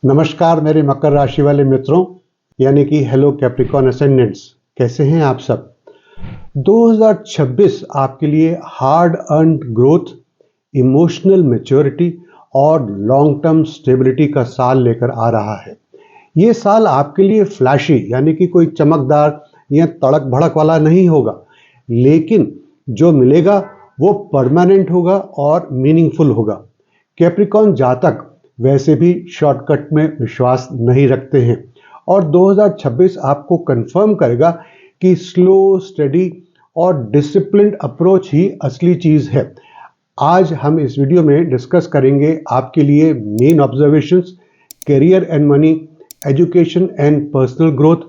नमस्कार मेरे मकर राशि वाले मित्रों, यानी कि हेलो कैप्रिकॉन असेंडेंट्स। कैसे हैं आप सब? 2026 आपके लिए hard earned growth, emotional maturity और लॉन्ग टर्म स्टेबिलिटी का साल लेकर आ रहा है। ये साल आपके लिए फ्लैशी यानी कि कोई चमकदार या तड़क भड़क वाला नहीं होगा, लेकिन जो मिलेगा वो परमानेंट होगा और मीनिंगफुल होगा। कैप्रिकॉन जातक वैसे भी शॉर्टकट में विश्वास नहीं रखते हैं और 2026 आपको कंफर्म करेगा कि स्लो, स्टडी और डिसिप्लिन्ड अप्रोच ही असली चीज है। आज हम इस वीडियो में डिस्कस करेंगे आपके लिए main observations, career and money, education and personal growth,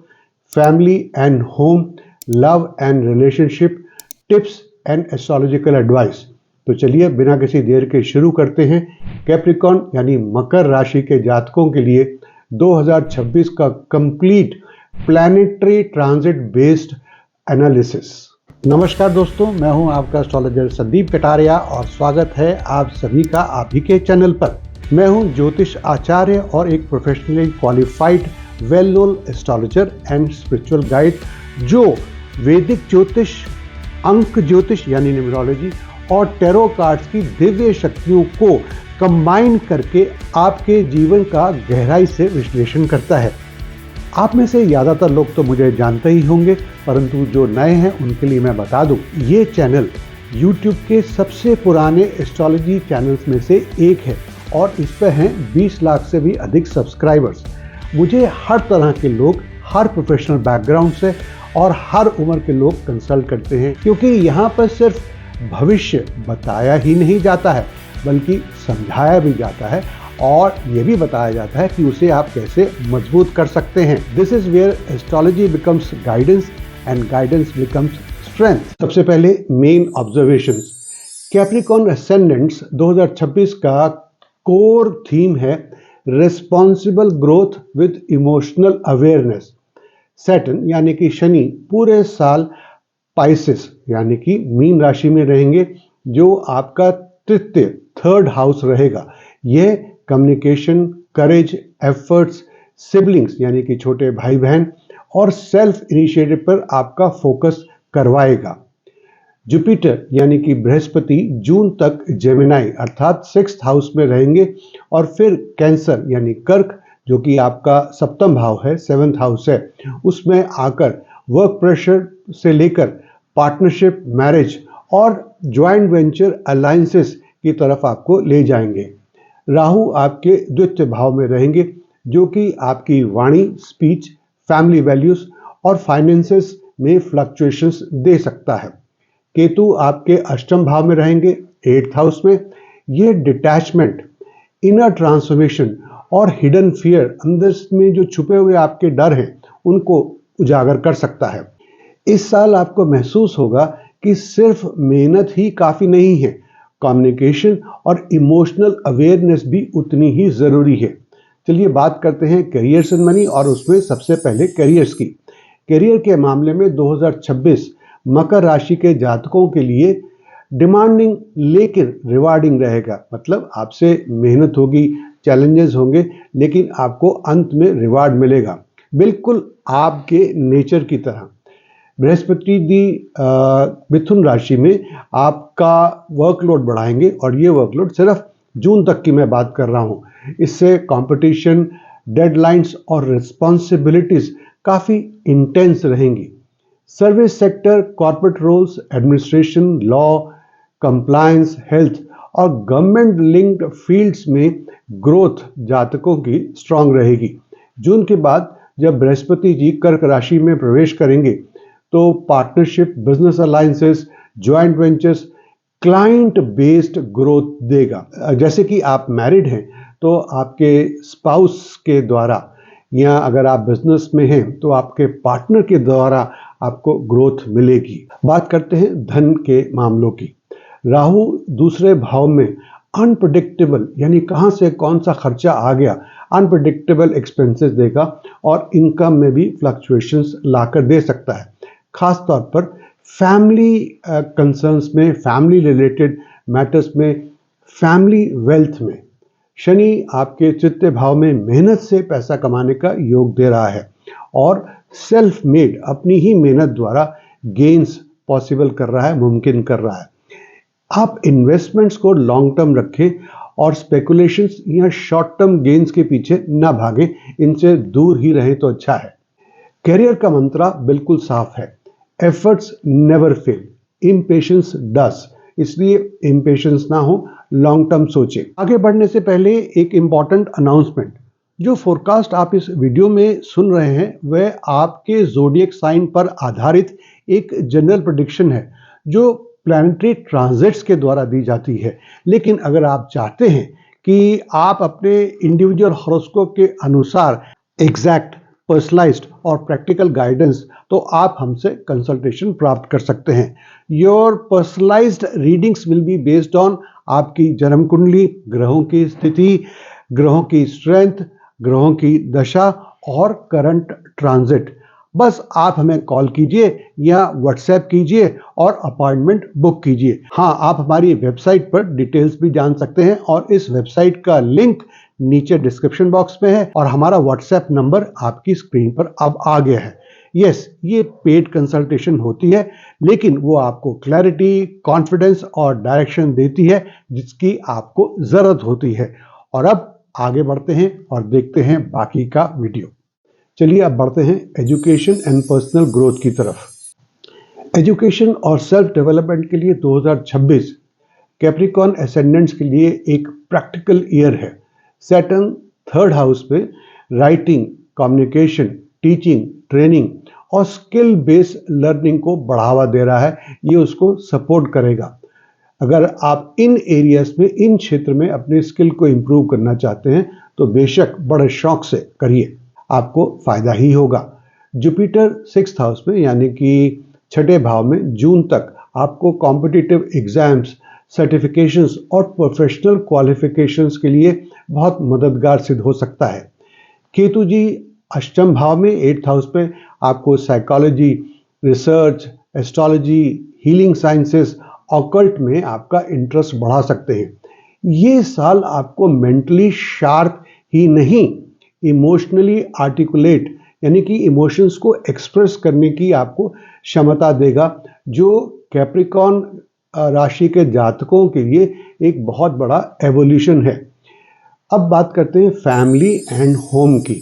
family and home, love and relationship, tips and astrological advice. तो चलिए बिना किसी देर के शुरू करते हैं कैप्रिकॉन यानी मकर राशि के जातकों के लिए 2026 का complete planetary transit based analysis. नमस्कार दोस्तों, मैं हूं आपका एस्ट्रोलॉजर संदीप कटारिया और स्वागत है आप सभी का आप ही के चैनल पर। मैं हूं ज्योतिष आचार्य और एक professionally qualified well known astrologer and spiritual guide जो वैदिक ज्योतिष, अंक ज्योतिष यानी न्यूमरोलॉजी और टैरो कार्ड्स की दिव्य शक्तियों को कंबाइन करके आपके जीवन का गहराई से विश्लेषण करता है। आप में से ज़्यादातर लोग तो मुझे जानते ही होंगे, परंतु जो नए हैं उनके लिए मैं बता दूं, ये चैनल YouTube के सबसे पुराने एस्ट्रोलॉजी चैनल्स में से एक है और इस पर हैं 20 लाख से भी अधिक सब्सक्राइबर्स। मुझे हर तरह के लोग, हर प्रोफेशनल बैकग्राउंड से और हर उम्र के लोग कंसल्ट करते हैं, क्योंकि यहाँ पर सिर्फ भविष्य बताया ही नहीं जाता है बल्कि समझाया भी जाता है और यह भी बताया जाता है कि उसे आप कैसे मजबूत कर सकते हैं। This is where astrology becomes guidance and guidance becomes strength. सबसे पहले मेन ऑब्जर्वेशंस। कैप्रिकॉन असेंडेंट्स 2026 का कोर थीम है responsible growth with emotional awareness. Saturn यानी कि शनि पूरे साल पाइसेस यानी कि मीन राशि में रहेंगे, जो आपका तृतीय, थर्ड हाउस रहेगा। यह कम्युनिकेशन, करेज, एफर्ट्स, सिबलिंग्स यानी कि छोटे भाई बहन और सेल्फ इनिशिएटिव पर आपका फोकस करवाएगा। जुपिटर यानी कि बृहस्पति जून तक जेमिनाई अर्थात 6th हाउस में रहेंगे और फिर कैंसर यानी कर्क, जो कि आपका सप्तम भाव है, 7th हाउस है, उसमें आकर वर्क प्रेशर से लेकर पार्टनरशिप, मैरिज और ज्वाइंट वेंचर अलायंसेस की तरफ आपको ले जाएंगे। राहु आपके द्वितीय भाव में रहेंगे, जो कि आपकी वाणी, स्पीच, फैमिली वैल्यूज और फाइनेंसेस में फ्लक्चुएशंस दे सकता है। केतु आपके अष्टम भाव में रहेंगे, 8th हाउस में। ये डिटैचमेंट, इनर ट्रांसफॉर्मेशन और हिडन फियर, अंदर में जो छुपे हुए आपके डर हैं, उनको उजागर कर सकता है। इस साल आपको महसूस होगा कि सिर्फ मेहनत ही काफी नहीं है, कम्युनिकेशन और इमोशनल अवेयरनेस भी उतनी ही जरूरी है। चलिए बात करते हैं करियर्स एंड मनी, और उसमें सबसे पहले करियर्स की। करियर के मामले में 2026 मकर राशि के जातकों के लिए डिमांडिंग लेकिन रिवार्डिंग रहेगा। मतलब आपसे मेहनत होगी, चैलेंजेस होंगे, लेकिन आपको अंत में रिवार्ड मिलेगा, बिल्कुल आपके नेचर की तरह। बृहस्पति दी मिथुन राशि में आपका वर्कलोड बढ़ाएंगे और ये वर्कलोड सिर्फ जून तक की मैं बात कर रहा हूँ। इससे कंपटीशन, डेडलाइंस और रिस्पॉन्सिबिलिटीज काफ़ी इंटेंस रहेंगी। Service sector, corporate roles, administration, law, compliance, health और गवर्नमेंट लिंक्ड फील्ड्स में ग्रोथ जातकों की स्ट्रांग रहेगी। जून के बाद जब बृहस्पति जी कर्क राशि में प्रवेश करेंगे तो partnership, business alliances, joint ventures, client based growth देगा। जैसे कि आप मैरिड हैं तो आपके स्पाउस के द्वारा, या अगर आप बिजनेस में हैं तो आपके पार्टनर के द्वारा आपको ग्रोथ मिलेगी। बात करते हैं धन के मामलों की। राहु दूसरे भाव में अनप्रेडिक्टेबल यानी कहां से कौन सा खर्चा आ गया, अनप्रेडिक्टेबल एक्सपेंसेस देगा और इनकम में भी फ्लक्चुएशंस लाकर दे सकता है। खास तौर पर फैमिली कंसर्न्स में, फैमिली रिलेटेड मैटर्स में, फैमिली वेल्थ में। शनि आपके तृतीय भाव में मेहनत से पैसा कमाने का योग दे रहा है और सेल्फ मेड अपनी ही मेहनत द्वारा गेन्स पॉसिबल कर रहा है, मुमकिन कर रहा है। आप इन्वेस्टमेंट्स को लॉन्ग टर्म रखें और स्पेकुलेशंस या शॉर्ट टर्म गेन्स के पीछे ना भागें, इनसे दूर ही रहें तो अच्छा है। करियर का मंत्र बिल्कुल साफ है, एफर्ट्स नेवर फेल, इम्पेशंस डस। इसलिए इम्पेशंस ना हो, लॉन्ग टर्म सोचें। आगे बढ़ने से पहले एक इंपॉर्टेंट अनाउंसमेंट। जो फोरकास्ट आप इस वीडियो में सुन रहे हैं वह आपके ज़ोडिएक साइन पर आधारित एक जनरल प्रेडिक्शन है जो प्लैनेटरी ट्रांजिट्स के द्वारा दी जाती है। लेकिन अगर आप चाहते हैं कि आप अपने इंडिविजुअल हॉरोस्कोप के अनुसार एग्जैक्ट, पर्सनलाइज्ड और प्रैक्टिकल गाइडेंस, तो आप हमसे कंसल्टेशन प्राप्त कर सकते हैं। Your personalised readings will be based on आपकी जन्म कुंडली, ग्रहों की स्थिति, ग्रहों की स्ट्रेंथ, ग्रहों की दशा और करंट ट्रांजिट। बस आप हमें कॉल कीजिए या व्हाट्सएप कीजिए और अपॉइंटमेंट बुक कीजिए। हाँ, आप हमारी वेबसाइट पर डिटेल्स भी जान सकते हैं और इस वेबसाइट का लिंक नीचे डिस्क्रिप्शन बॉक्स में है और हमारा व्हाट्सएप नंबर आपकी स्क्रीन पर अब आ गया है। यस, ये पेड कंसल्टेशन होती है, लेकिन वो आपको क्लैरिटी, कॉन्फिडेंस और डायरेक्शन देती है जिसकी आपको ज़रूरत होती है। और अब आगे बढ़ते हैं और देखते हैं बाकी का वीडियो। चलिए अब बढ़ते हैं एजुकेशन एंड पर्सनल ग्रोथ की तरफ। एजुकेशन और सेल्फ डेवलपमेंट के लिए 2026 कैप्रिकॉर्न एसेंडेंट्स के लिए एक प्रैक्टिकल ईयर है। सैटर्न थर्ड हाउस में राइटिंग, कम्युनिकेशन, टीचिंग, ट्रेनिंग और स्किल बेस्ड लर्निंग को बढ़ावा दे रहा है। ये उसको सपोर्ट करेगा। अगर आप इन एरियाज में, इन क्षेत्र में अपने स्किल को इम्प्रूव करना चाहते हैं तो बेशक बड़े शौक से करिए, आपको फायदा ही होगा। जुपिटर 6th हाउस में यानी कि छठे भाव में जून तक आपको कॉम्पिटिटिव एग्जाम्स, सर्टिफिकेशंस और प्रोफेशनल क्वालिफिकेशंस के लिए बहुत मददगार सिद्ध हो सकता है। केतु जी अष्टम भाव में 8th हाउस में आपको psychology, research, astrology, healing sciences, occult में आपका इंटरेस्ट बढ़ा सकते हैं। ये साल आपको मेंटली शार्प ही नहीं, इमोशनली आर्टिकुलेट यानी कि इमोशंस को एक्सप्रेस करने की आपको क्षमता देगा, जो कैप्रिकॉर्न राशि के जातकों के लिए एक बहुत बड़ा एवोल्यूशन है। अब बात करते हैं फैमिली एंड होम की।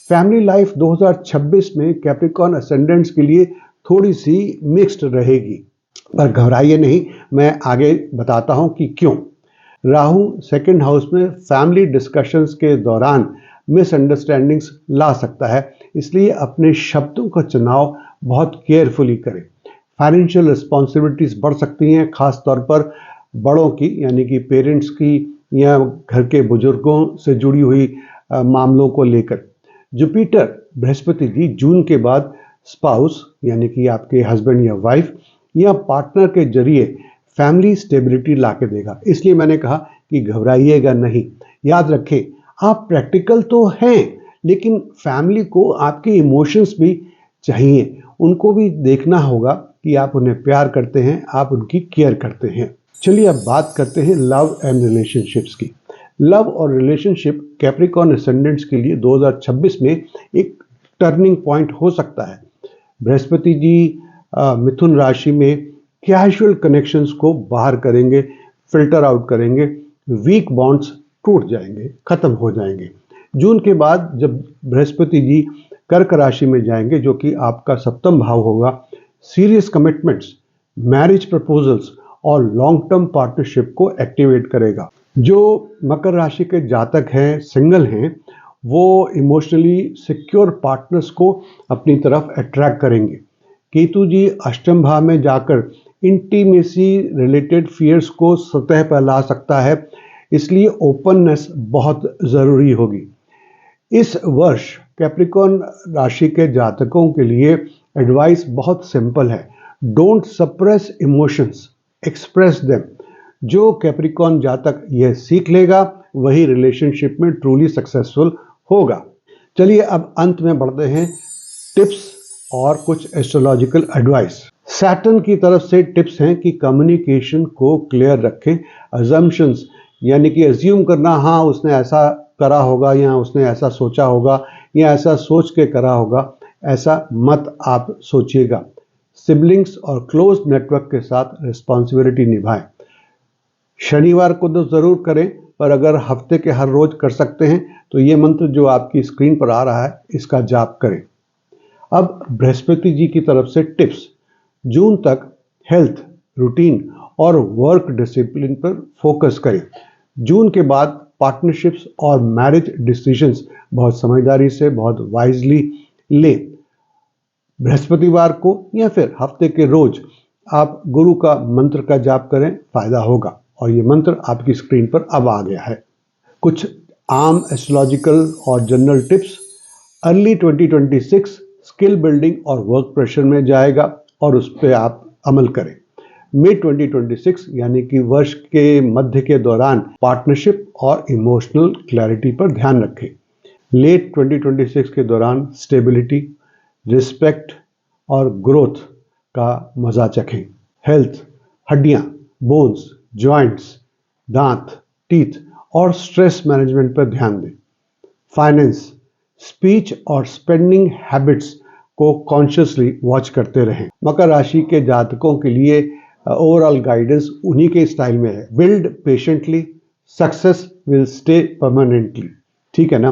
फैमिली लाइफ 2026 में कैप्रिकॉर्न असेंडेंट्स के लिए थोड़ी सी मिक्स्ड रहेगी, पर घबराइए नहीं, मैं आगे बताता हूं कि क्यों। राहु सेकंड हाउस में फैमिली डिस्कशंस के दौरान मिसअंडरस्टैंडिंग्स ला सकता है, इसलिए अपने शब्दों का चुनाव बहुत केयरफुली करें। फाइनेंशियल रिस्पॉन्सिबिलिटीज बढ़ सकती हैं, खास तौर पर बड़ों की यानी कि पेरेंट्स की या घर के बुजुर्गों से जुड़ी हुई मामलों को लेकर। जुपिटर बृहस्पति जी जून के बाद स्पाउस यानी कि आपके हस्बैंड या वाइफ या पार्टनर के जरिए फैमिली स्टेबिलिटी ला के देगा, इसलिए मैंने कहा कि घबराइएगा नहीं। याद रखें, आप प्रैक्टिकल तो हैं, लेकिन फैमिली को आपके इमोशंस भी चाहिए, उनको भी देखना होगा कि आप उन्हें प्यार करते हैं, आप उनकी केयर करते हैं। चलिए अब बात करते हैं लव एंड रिलेशनशिप्स की। लव और रिलेशनशिप कैप्रिकॉर्न असेंडेंट्स के लिए 2026 में एक टर्निंग पॉइंट हो सकता है। बृहस्पति जी मिथुन राशि में कैजुअल कनेक्शंस को बाहर करेंगे, फिल्टर आउट करेंगे, वीक बॉन्ड्स टूट जाएंगे, खत्म हो जाएंगे। जून के बाद जब बृहस्पति जी कर्क राशि में जाएंगे, जो कि आपका सप्तम भाव होगा, सीरियस कमिटमेंट्स, मैरिज प्रपोजल्स और लॉन्ग टर्म पार्टनरशिप को एक्टिवेट करेगा। जो मकर राशि के जातक हैं, सिंगल हैं, वो इमोशनली सिक्योर पार्टनर्स को अपनी तरफ अट्रैक्ट करेंगे। केतु जी अष्टम भाव में जाकर इंटीमेसी रिलेटेड फियर्स को सतह पर ला सकता है, इसलिए ओपननेस बहुत ज़रूरी होगी। इस वर्ष कैप्रिकॉर्न राशि के जातकों के लिए एडवाइस बहुत सिंपल है, don't suppress emotions, express them. जो कैप्रिकॉर्न जातक यह सीख लेगा वही रिलेशनशिप में ट्रूली सक्सेसफुल होगा। चलिए अब अंत में बढ़ते हैं टिप्स और कुछ एस्ट्रोलॉजिकल एडवाइस। सैटर्न की तरफ से टिप्स हैं कि कम्युनिकेशन को क्लियर रखें, अजम्पशंस यानी कि एज्यूम करना, हाँ उसने ऐसा करा होगा या उसने ऐसा सोचा होगा या ऐसा सोच के करा होगा, ऐसा मत आप सोचिएगा। सिबलिंग्स और क्लोज नेटवर्क के साथ रिस्पॉन्सिबिलिटी निभाएं। शनिवार को तो ज़रूर करें, पर अगर हफ्ते के हर रोज कर सकते हैं तो ये मंत्र जो आपकी स्क्रीन पर आ रहा है इसका जाप करें। अब बृहस्पति जी की तरफ से टिप्स। जून तक हेल्थ, रूटीन और वर्क डिसिप्लिन पर फोकस करें। जून के बाद पार्टनरशिप्स और मैरिज डिसीजंस बहुत समझदारी से, बहुत वाइजली लें। बृहस्पतिवार को या फिर हफ्ते के रोज आप गुरु का मंत्र का जाप करें, फायदा होगा। और ये मंत्र आपकी स्क्रीन पर अब आ गया है। कुछ आम एस्ट्रोलॉजिकल और general tips. Early 2026 skill building और वर्क प्रेशर में जाएगा और उस पर आप अमल करें। मिड 2026 यानी कि वर्ष के मध्य के दौरान पार्टनरशिप और इमोशनल क्लैरिटी पर ध्यान रखें। लेट 2026 के दौरान स्टेबिलिटी, रिस्पेक्ट और ग्रोथ का मजा चखें। हेल्थ, हड्डियां, बोन्स, जॉइंट्स, दांत, टीथ और स्ट्रेस मैनेजमेंट पर ध्यान दें। फाइनेंस, स्पीच और स्पेंडिंग हैबिट्स को कॉन्शियसली वॉच करते रहें। मकर राशि के जातकों के लिए ओवरऑल गाइडेंस उन्हीं के स्टाइल में है। Build patiently, success will stay permanently. ठीक है ना?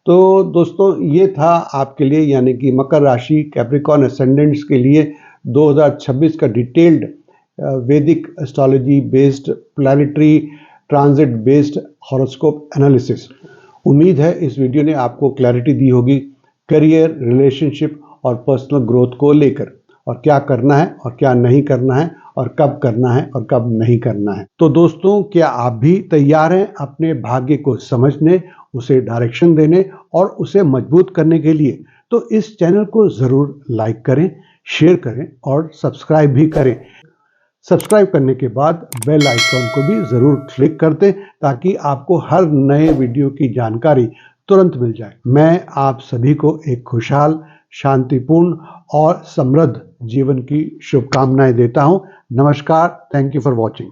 तो दोस्तों ये था आपके लिए, यानी कि मकर राशि कैप्रिकॉर्न असेंडेंट्स के लिए 2026 का डिटेल्ड वैदिक astrology based planetary transit based horoscope analysis. उम्मीद है इस वीडियो ने आपको क्लैरिटी दी होगी करियर, रिलेशनशिप और पर्सनल ग्रोथ को लेकर, और क्या करना है और क्या नहीं करना है, और कब करना है और कब नहीं करना है। तो दोस्तों, क्या आप भी तैयार हैं अपने भाग्य को समझने, उसे डायरेक्शन देने और उसे मजबूत करने के लिए? तो इस चैनल को ज़रूर लाइक करें, शेयर करें और सब्सक्राइब भी करें। सब्सक्राइब करने के बाद बेल आइकॉन को भी ज़रूर क्लिक कर दें ताकि आपको हर नए वीडियो की जानकारी तुरंत मिल जाए। मैं आप सभी को एक खुशहाल, शांतिपूर्ण और समृद्ध जीवन की शुभकामनाएं देता हूं। नमस्कार। Thank you for watching.